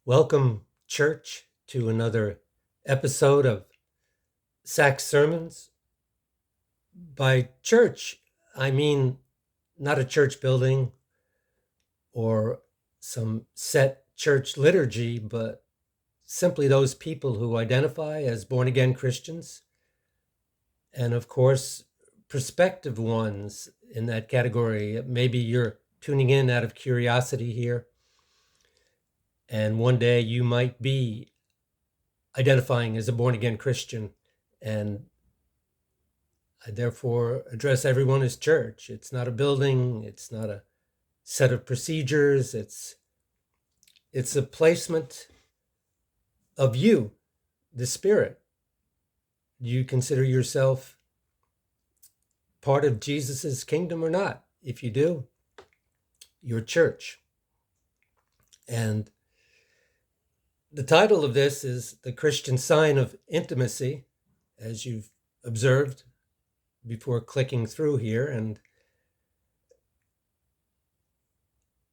Welcome, church, to another episode of Sax Sermons. By church, I mean not a church building or some set church liturgy, but simply those people who identify as born-again Christians, and of course, prospective ones in that category. Maybe you're tuning in out of curiosity here, and one day you might be identifying as a born-again Christian, and I therefore address everyone as church. It's not a building, it's not a set of procedures, it's a placement of you, the Spirit. Do you consider yourself part of Jesus's kingdom or not? If you do, you're church. And the title of this is The Christian Sign of Intimacy, as you've observed before clicking through here. And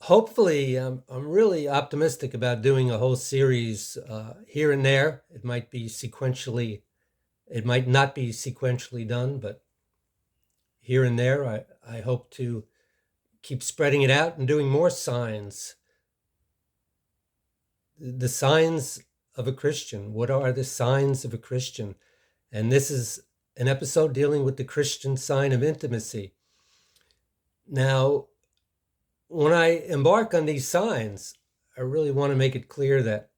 hopefully, I'm really optimistic about doing a whole series here and there. It might not be sequentially done, but here and there, I hope to keep spreading it out and doing more signs. The signs of a Christian. What are the signs of a Christian? And this is an episode dealing with the Christian sign of intimacy. Now, when I embark on these signs, I really want to make it clear that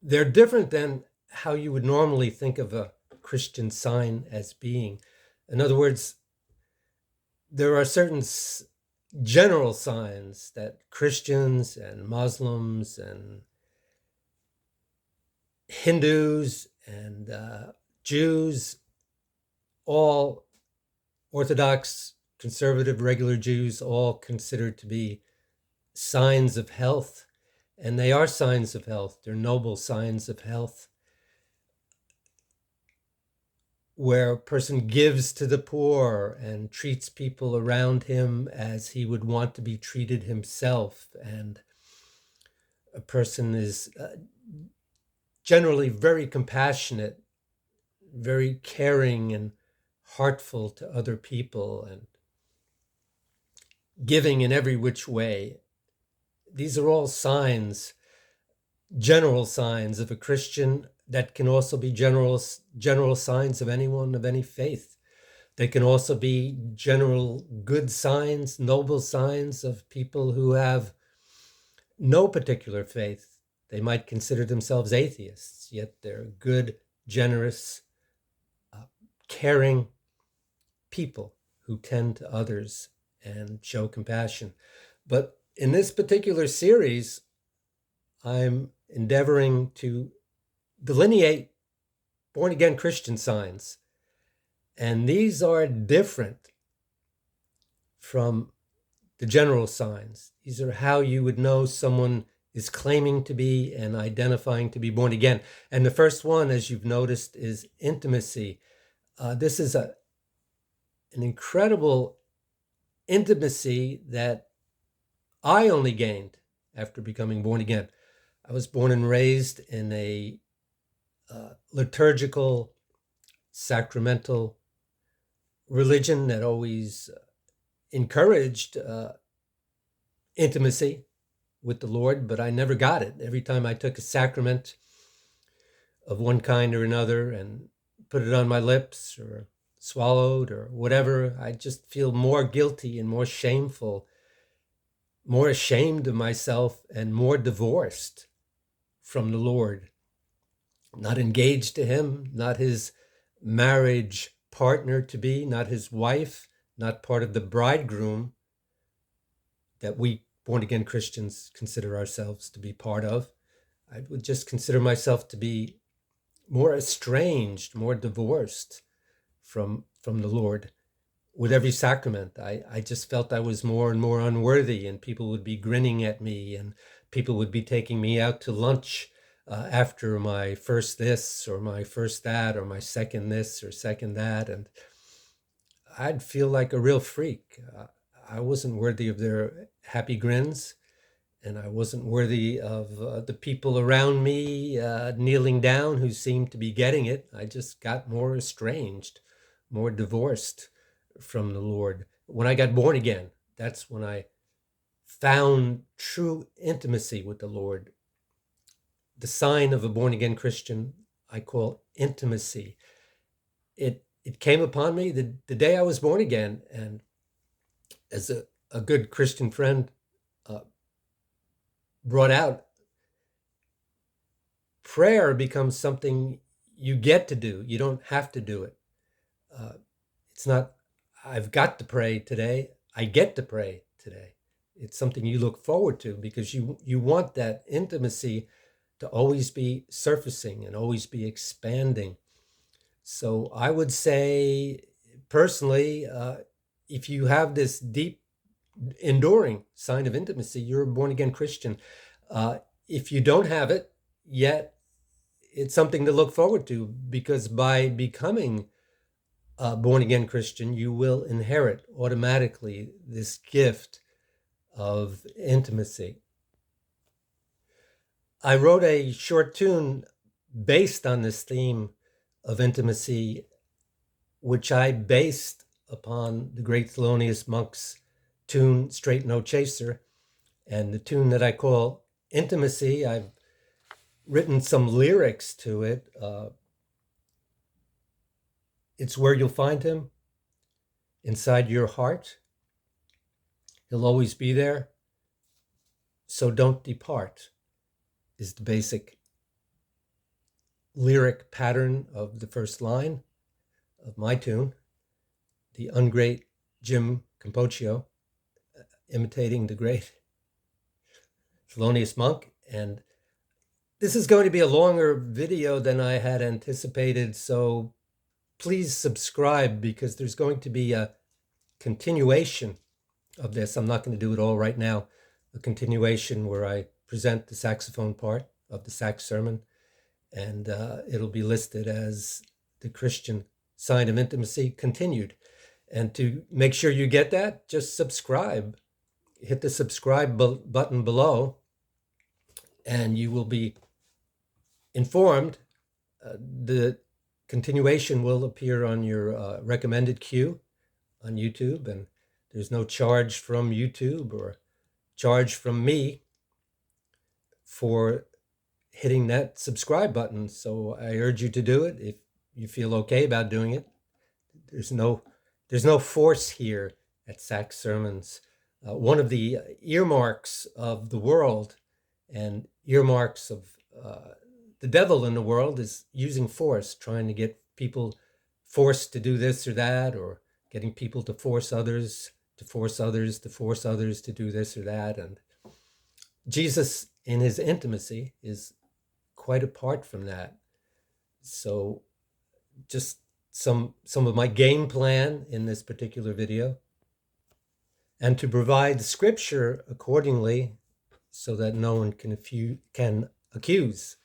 they're different than how you would normally think of a Christian sign as being. In other words, there are certain general signs that Christians and Muslims and Hindus and Jews, all Orthodox, conservative, regular Jews, all considered to be signs of health. And they are signs of health. They're noble signs of health, where a person gives to the poor and treats people around him as he would want to be treated himself. And a person is generally very compassionate, very caring and heartful to other people, and giving in every which way. These are all signs, general signs of a Christian, that can also be general signs of anyone of any faith. They can also be general good signs, noble signs of people who have no particular faith. They might consider themselves atheists, yet they're good, generous, caring people who tend to others and show compassion. But in this particular series, I'm endeavoring to delineate born-again Christian signs. And these are different from the general signs. These are how you would know someone is claiming to be and identifying to be born again. And the first one, as you've noticed, is intimacy. This is an incredible intimacy that I only gained after becoming born again. I was born and raised in a liturgical, sacramental religion that always encouraged intimacy with the Lord, but I never got it. Every time I took a sacrament of one kind or another and put it on my lips or swallowed or whatever, I just feel more guilty and more shameful, more ashamed of myself and more divorced from the Lord. Not engaged to him, not his marriage partner to be, not his wife, not part of the bridegroom that we born-again Christians consider ourselves to be part of. I would just consider myself to be more estranged, more divorced from the Lord. With every sacrament, I just felt I was more and more unworthy, and people would be grinning at me, and people would be taking me out to lunch after my first this or my first that or my second this or second that, and I'd feel like a real freak. I wasn't worthy of their happy grins, and I wasn't worthy of the people around me kneeling down who seemed to be getting it. I just got more estranged, more divorced from the Lord. When I got born again, that's when I found true intimacy with the Lord. The sign of a born again Christian I call intimacy. It came upon me the day I was born again, and as a good Christian friend uh, brought out, prayer becomes something you get to do. You don't have to do it. Uh, it's not, I've got to pray today. I get to pray today. It's something you look forward to because you want that intimacy to always be surfacing and always be expanding. So I would say, personally, if you have this deep, enduring sign of intimacy, you're a born again Christian. If you don't have it yet, it's something to look forward to, because by becoming a born again Christian, you will inherit automatically this gift of intimacy. I wrote a short tune based on this theme of intimacy, which I based upon the great Thelonious Monk's tune, Straight No Chaser. And the tune that I call Intimacy, I've written some lyrics to it. It's where you'll find him, inside your heart. He'll always be there, so don't depart, is the basic lyric pattern of the first line of my tune. The ungreat Jim Campocchio, imitating the great Thelonious Monk. And this is going to be a longer video than I had anticipated, so please subscribe, because there's going to be a continuation of this. I'm not going to do it all right now. A continuation where I present the saxophone part of the sax sermon, and it'll be listed as the Christian sign of intimacy continued. And to make sure you get that, just subscribe. Hit the subscribe button below, and you will be informed. The continuation will appear on your recommended queue on YouTube, and there's no charge from YouTube or charge from me for hitting that subscribe button. So I urge you to do it if you feel okay about doing it. There's no force here at Sax Sermons. One of the earmarks of the world and earmarks of the devil in the world is using force, trying to get people forced to do this or that, or getting people to force others, to force others, to force others to do this or that. And Jesus, in his intimacy, is quite apart from that. So just some of my game plan in this particular video, and to provide scripture accordingly so that no one can accuse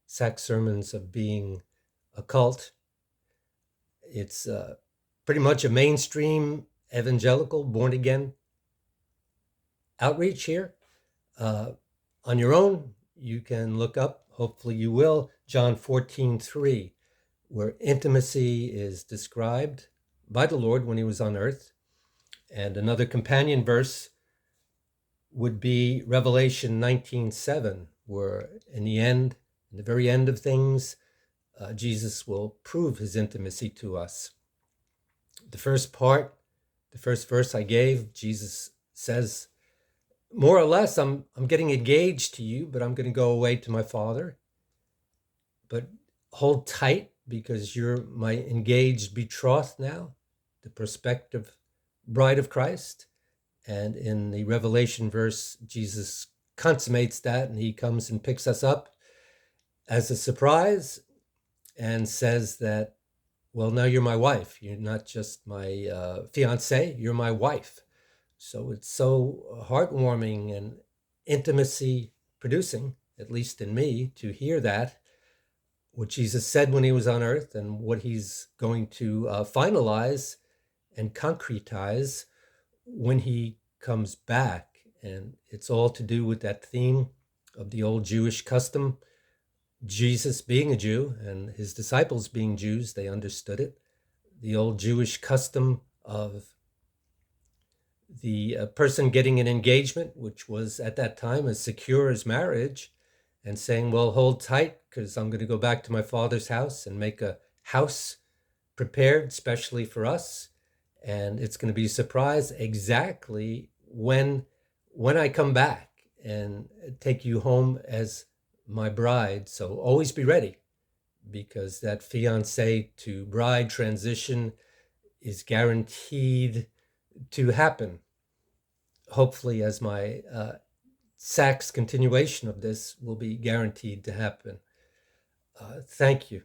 Sax Sermons of being a cult. It's pretty much a mainstream evangelical born again outreach here. On your own, you can look up, hopefully you will, John 14:3, where intimacy is described by the Lord when he was on earth. And another companion verse would be Revelation 19:7, where in the very end of things, Jesus will prove his intimacy to us. The first verse I gave, Jesus says, more or less, I'm getting engaged to you, but I'm going to go away to my Father. But hold tight, because you're my engaged betrothed now, the prospective bride of Christ. And in the Revelation verse, Jesus consummates that, and he comes and picks us up as a surprise and says that, well, now you're my wife. You're not just my fiancée, you're my wife. So it's so heartwarming and intimacy producing, at least in me, to hear that, what Jesus said when he was on earth and what he's going to finalize and concretize when he comes back. And it's all to do with that theme of the old Jewish custom. Jesus being a Jew and his disciples being Jews, they understood it. The old Jewish custom of the person getting an engagement, which was at that time as secure as marriage, and saying, well, hold tight, because I'm going to go back to my father's house and make a house prepared specially for us. And it's going to be a surprise exactly when I come back and take you home as my bride. So always be ready, because that fiance to bride transition is guaranteed to happen. Hopefully, as my Sachs continuation of this will be guaranteed to happen. Thank you.